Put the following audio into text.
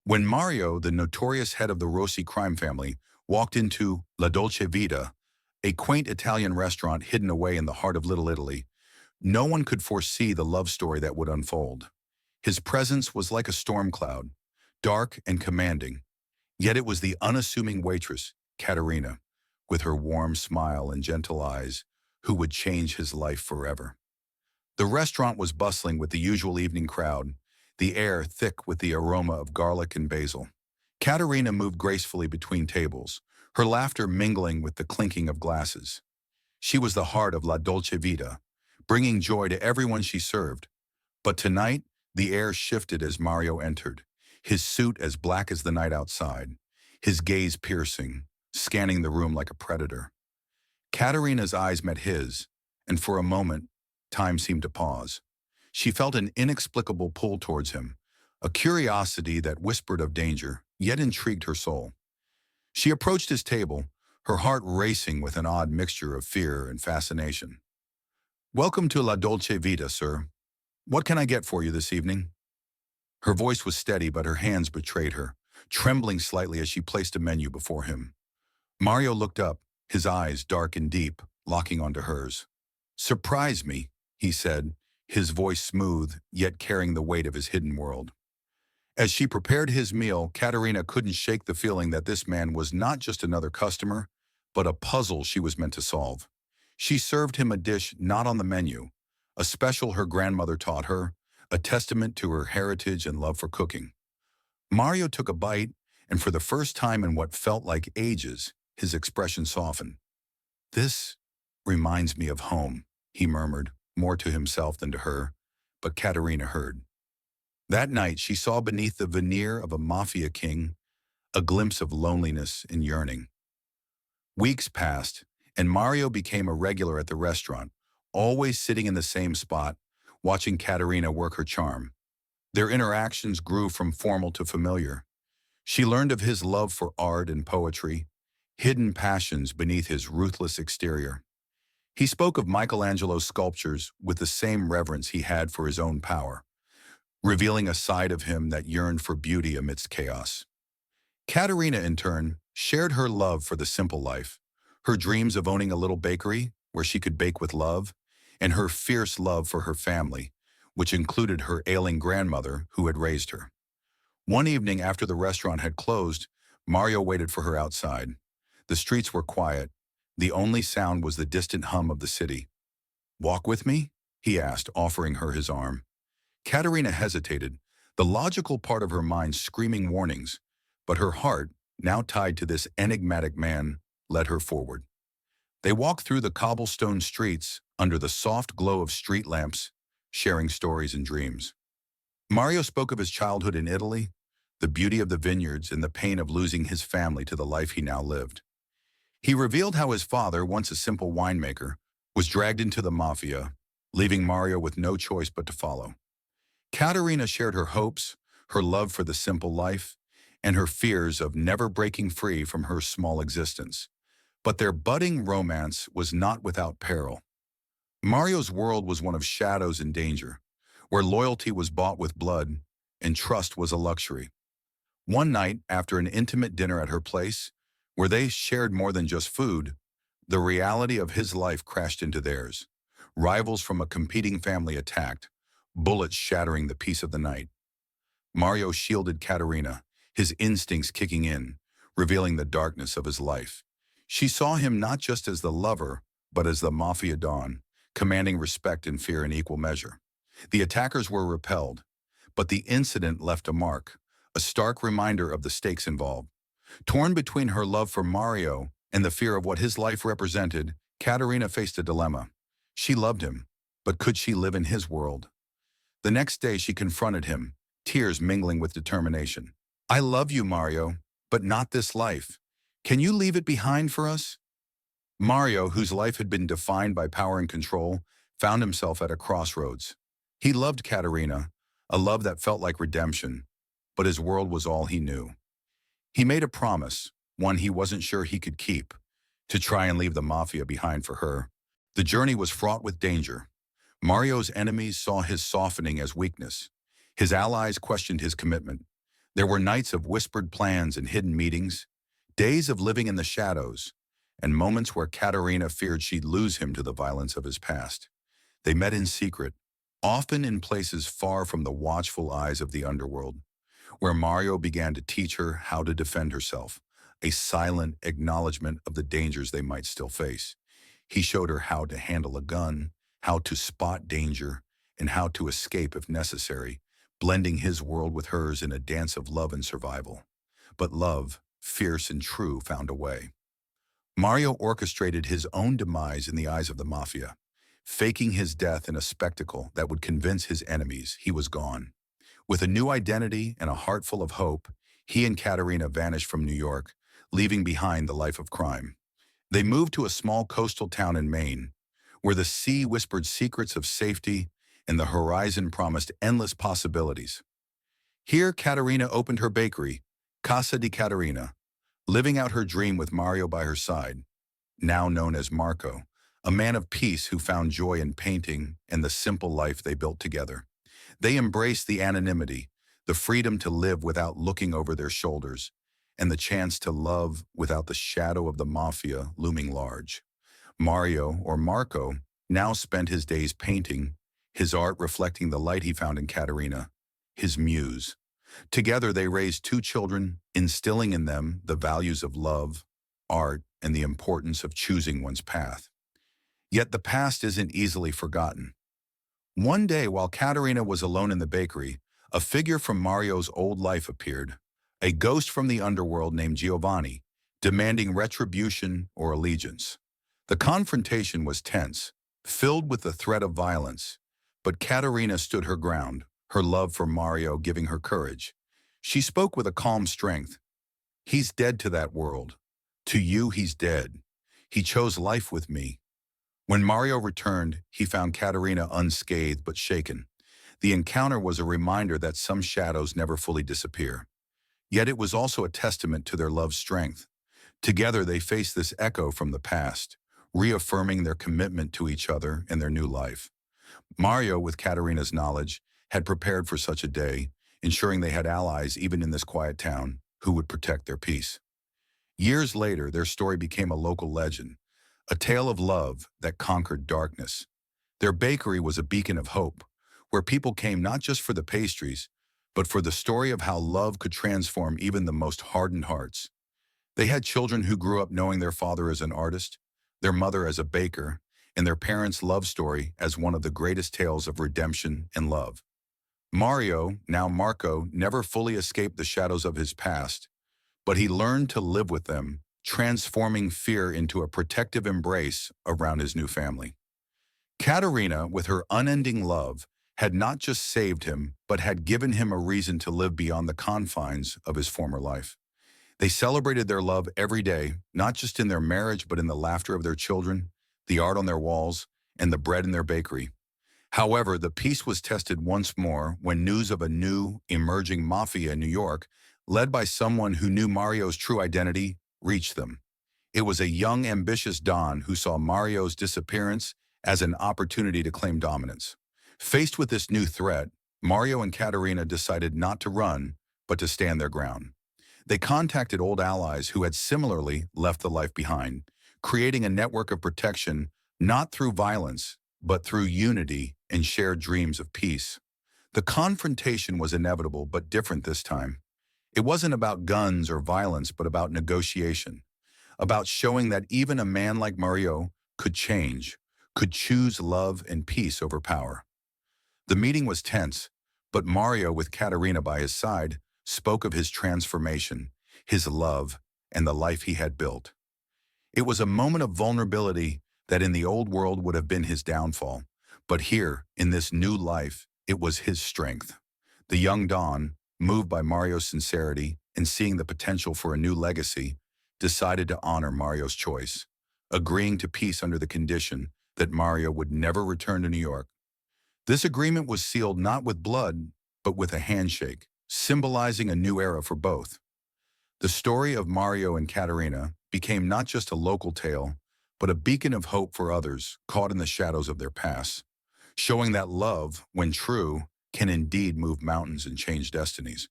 When Mario, the notorious head of the Rossi crime family, walked into La Dolce Vita, a quaint Italian restaurant hidden away in the heart of Little Italy, no one could foresee the love story that would unfold. His presence was like a storm cloud, dark and commanding, yet it was the unassuming waitress, Caterina, with her warm smile and gentle eyes, who would change his life forever. The restaurant was bustling with the usual evening crowd, the air thick with the aroma of garlic and basil. Caterina moved gracefully between tables, her laughter mingling with the clinking of glasses. She was the heart of La Dolce Vita, bringing joy to everyone she served. But tonight, the air shifted as Mario entered, his suit as black as the night outside, his gaze piercing, scanning the room like a predator. Caterina's eyes met his, and for a moment, time seemed to pause. She felt an inexplicable pull towards him, a curiosity that whispered of danger, yet intrigued her soul. She approached his table, her heart racing with an odd mixture of fear and fascination. "Welcome to La Dolce Vita, sir. What can I get for you this evening?" Her voice was steady, but her hands betrayed her, trembling slightly as she placed a menu before him. Mario looked up, his eyes dark and deep, locking onto hers. "Surprise me," he said, his voice smooth, yet carrying the weight of his hidden world. As she prepared his meal, Caterina couldn't shake the feeling that this man was not just another customer, but a puzzle she was meant to solve. She served him a dish not on the menu, a special her grandmother taught her, a testament to her heritage and love for cooking. Mario took a bite, and for the first time in what felt like ages, his expression softened. "This reminds me of home," he murmured, more to himself than to her, but Caterina heard. That night, she saw beneath the veneer of a Mafia king a glimpse of loneliness and yearning. Weeks passed, and Mario became a regular at the restaurant, always sitting in the same spot, watching Caterina work her charm. Their interactions grew from formal to familiar. She learned of his love for art and poetry, hidden passions beneath his ruthless exterior. He spoke of Michelangelo's sculptures with the same reverence he had for his own power, revealing a side of him that yearned for beauty amidst chaos. Caterina, in turn, shared her love for the simple life, her dreams of owning a little bakery where she could bake with love, and her fierce love for her family, which included her ailing grandmother who had raised her. One evening after the restaurant had closed, Mario waited for her outside. The streets were quiet. The only sound was the distant hum of the city. "Walk with me?" he asked, offering her his arm. Caterina hesitated, the logical part of her mind screaming warnings, but her heart, now tied to this enigmatic man, led her forward. They walked through the cobblestone streets under the soft glow of street lamps, sharing stories and dreams. Mario spoke of his childhood in Italy, the beauty of the vineyards and the pain of losing his family to the life he now lived. He revealed how his father, once a simple winemaker, was dragged into the Mafia, leaving Mario with no choice but to follow. Caterina shared her hopes, her love for the simple life, and her fears of never breaking free from her small existence. But their budding romance was not without peril. Mario's world was one of shadows and danger, where loyalty was bought with blood and trust was a luxury. One night, after an intimate dinner at her place, where they shared more than just food, the reality of his life crashed into theirs. Rivals from a competing family attacked, bullets shattering the peace of the night. Mario shielded Caterina, his instincts kicking in, revealing the darkness of his life. She saw him not just as the lover, but as the Mafia Don, commanding respect and fear in equal measure. The attackers were repelled, but the incident left a mark, a stark reminder of the stakes involved. Torn between her love for Mario and the fear of what his life represented, Caterina faced a dilemma. She loved him, but could she live in his world? The next day she confronted him, tears mingling with determination. "I love you, Mario, but not this life. Can you leave it behind for us?" Mario, whose life had been defined by power and control, found himself at a crossroads. He loved Caterina, a love that felt like redemption, but his world was all he knew. He made a promise, one he wasn't sure he could keep, to try and leave the Mafia behind for her. The journey was fraught with danger. Mario's enemies saw his softening as weakness. His allies questioned his commitment. There were nights of whispered plans and hidden meetings, days of living in the shadows, and moments where Caterina feared she'd lose him to the violence of his past. They met in secret, often in places far from the watchful eyes of the underworld, where Mario began to teach her how to defend herself, a silent acknowledgement of the dangers they might still face. He showed her how to handle a gun, how to spot danger, and how to escape if necessary, blending his world with hers in a dance of love and survival. But love, fierce and true, found a way. Mario orchestrated his own demise in the eyes of the Mafia, faking his death in a spectacle that would convince his enemies he was gone. With a new identity and a heart full of hope, he and Caterina vanished from New York, leaving behind the life of crime. They moved to a small coastal town in Maine, where the sea whispered secrets of safety and the horizon promised endless possibilities. Here, Caterina opened her bakery, Casa di Caterina, living out her dream with Mario by her side, now known as Marco, a man of peace who found joy in painting and the simple life they built together. They embraced the anonymity, the freedom to live without looking over their shoulders, and the chance to love without the shadow of the Mafia looming large. Mario, or Marco, now spent his days painting, his art reflecting the light he found in Caterina, his muse. Together they raised two children, instilling in them the values of love, art, and the importance of choosing one's path. Yet the past isn't easily forgotten. One day, while Caterina was alone in the bakery, a figure from Mario's old life appeared, a ghost from the underworld named Giovanni, demanding retribution or allegiance. The confrontation was tense, filled with the threat of violence, but Caterina stood her ground, her love for Mario giving her courage. She spoke with a calm strength. "He's dead to that world. To you, he's dead. He chose life with me." When Mario returned, he found Caterina unscathed but shaken. The encounter was a reminder that some shadows never fully disappear. Yet it was also a testament to their love's strength. Together they faced this echo from the past, reaffirming their commitment to each other and their new life. Mario, with Caterina's knowledge, had prepared for such a day, ensuring they had allies even in this quiet town who would protect their peace. Years later, their story became a local legend, a tale of love that conquered darkness. Their bakery was a beacon of hope, where people came not just for the pastries, but for the story of how love could transform even the most hardened hearts. They had children who grew up knowing their father as an artist, their mother as a baker, and their parents' love story as one of the greatest tales of redemption and love. Mario, now Marco, never fully escaped the shadows of his past, but he learned to live with them, transforming fear into a protective embrace around his new family. Caterina, with her unending love, had not just saved him, but had given him a reason to live beyond the confines of his former life. They celebrated their love every day, not just in their marriage, but in the laughter of their children, the art on their walls, and the bread in their bakery. However, the peace was tested once more when news of a new, emerging mafia in New York, led by someone who knew Mario's true identity, reached them. It was a young, ambitious Don who saw Mario's disappearance as an opportunity to claim dominance. Faced with this new threat, Mario and Caterina decided not to run, but to stand their ground. They contacted old allies who had similarly left the life behind, creating a network of protection not through violence, but through unity and shared dreams of peace. The confrontation was inevitable but different this time. It wasn't about guns or violence, but about negotiation, about showing that even a man like Mario could change, could choose love and peace over power. The meeting was tense, but Mario, with Caterina by his side, spoke of his transformation, his love, and the life he had built. It was a moment of vulnerability that in the old world would have been his downfall, but here, in this new life, it was his strength. The young Don, moved by Mario's sincerity and seeing the potential for a new legacy, decided to honor Mario's choice, agreeing to peace under the condition that Mario would never return to New York. This agreement was sealed not with blood, but with a handshake, symbolizing a new era for both. The story of Mario and Caterina became not just a local tale, but a beacon of hope for others caught in the shadows of their past, showing that love, when true, can indeed move mountains and change destinies.